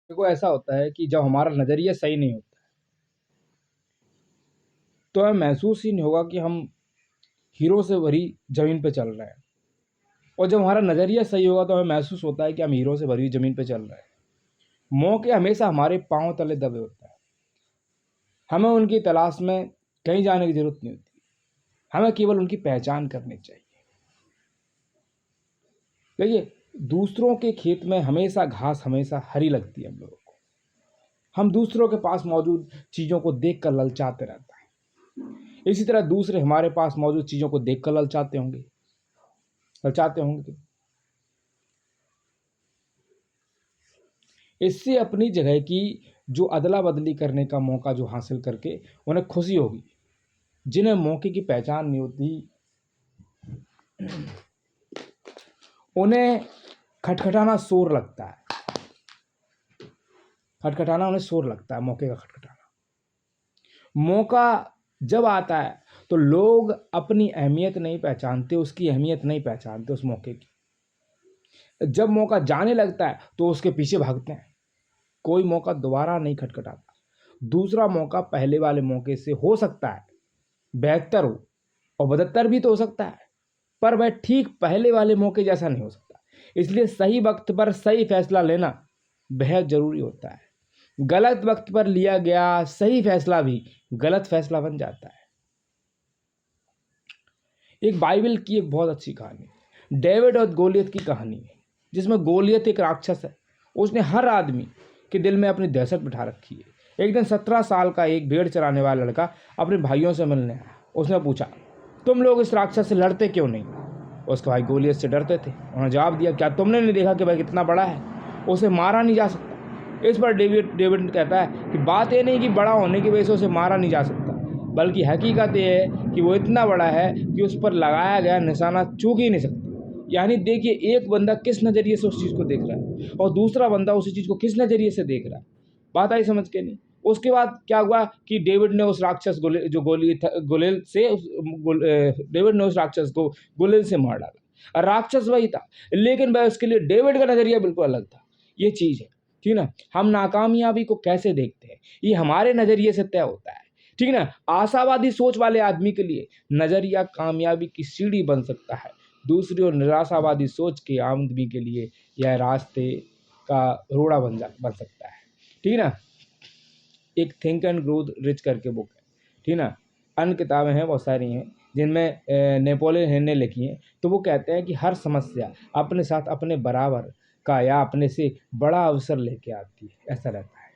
देखो ऐसा होता है कि जब हमारा नज़रिया सही नहीं होता तो हमें महसूस ही नहीं होगा कि हम हीरो से भरी ज़मीन पे चल रहे हैं, और जब हमारा नज़रिया सही होगा तो हमें महसूस होता है कि हम हीरो से भरी हुई ज़मीन पे चल रहे हैं। मौके हमेशा हमारे पाँव तले दबे होते हैं। हमें उनकी तलाश में कहीं जाने की ज़रूरत नहीं होती, हमें केवल उनकी पहचान करनी चाहिए। देखिए, दूसरों के खेत में हमेशा घास हमेशा हरी लगती है हम लोगों को। हम दूसरों के पास मौजूद चीज़ों को देख कर ललचाते रहते हैं। इसी तरह दूसरे हमारे पास मौजूद चीज़ों को देख कर ललचाते होंगे। इससे अपनी जगह की जो अदला बदली करने का मौका जो हासिल करके उन्हें खुशी होगी। जिन्हें मौके की पहचान नहीं होती, उन्हें खटखटाना शोर लगता है। खटखटाना उन्हें शोर लगता है, मौके का खटखटाना। मौका जब आता है तो लोग अपनी अहमियत नहीं पहचानते, उसकी अहमियत नहीं पहचानते उस मौके की। जब मौका जाने लगता है तो उसके पीछे भागते हैं। कोई मौका दोबारा नहीं खटखटाता। दूसरा मौका पहले वाले मौके से हो सकता है बेहतर हो, और बदतर भी तो हो सकता है, पर वह ठीक पहले वाले मौके जैसा नहीं हो सकता। इसलिए सही वक्त पर सही फैसला लेना बेहद जरूरी होता है। गलत वक्त पर लिया गया सही फैसला भी गलत फैसला बन जाता है। एक बाइबल की एक बहुत अच्छी कहानी, डेविड और गोलियत की कहानी है, जिसमें गोलियत एक राक्षस है। उसने हर आदमी के दिल में अपनी दहशत बिठा रखी है। एक दिन 17 साल का एक भेड़ चराने वाला लड़का अपने भाइयों से मिलने आया। उसने पूछा, तुम लोग इस राक्षस से लड़ते क्यों नहीं? उसके भाई गोलियत से डरते थे। उन्होंने जवाब दिया, क्या तुमने नहीं देखा कि भाई कितना बड़ा है, उसे मारा नहीं जा सकता। इस पर डेविड कहता है कि बात ये नहीं कि बड़ा होने की वजह से उसे मारा नहीं जा सकता, बल्कि हकीकत ये है कि वो इतना बड़ा है कि उस पर लगाया गया निशाना चूक ही नहीं सकता। यानी देखिए, एक बंदा किस नज़रिए से उस चीज़ को देख रहा है और दूसरा बंदा उसी चीज़ को किस नज़रिए से देख रहा है। बात आई समझ के नहीं? उसके बाद क्या हुआ कि डेविड ने उस राक्षस गुलेल से डेविड ने उस राक्षस को गुलेल से मार डाला। और राक्षस वही था, लेकिन वह उसके लिए डेविड का नज़रिया बिल्कुल अलग था। ये चीज़ है, ठीक ना। हम नाकामयाबी को कैसे देखते हैं, ये हमारे नज़रिए से तय होता है, ठीक ना। आशावादी सोच वाले आदमी के लिए नज़रिया कामयाबी की सीढ़ी बन सकता है। दूसरी ओर निराशावादी सोच के आदमी के लिए यह रास्ते का रोड़ा बन सकता है, ठीक ना। एक थिंक एंड ग्रो रिच करके बुक है, ठीक ना। अन्य किताबें हैं, बहुत सारी हैं, जिनमें नेपोलियन हिल ने लिखी हैं। तो वो कहते हैं कि हर समस्या अपने साथ अपने बराबर का या अपने से बड़ा अवसर लेके आती है, ऐसा रहता है।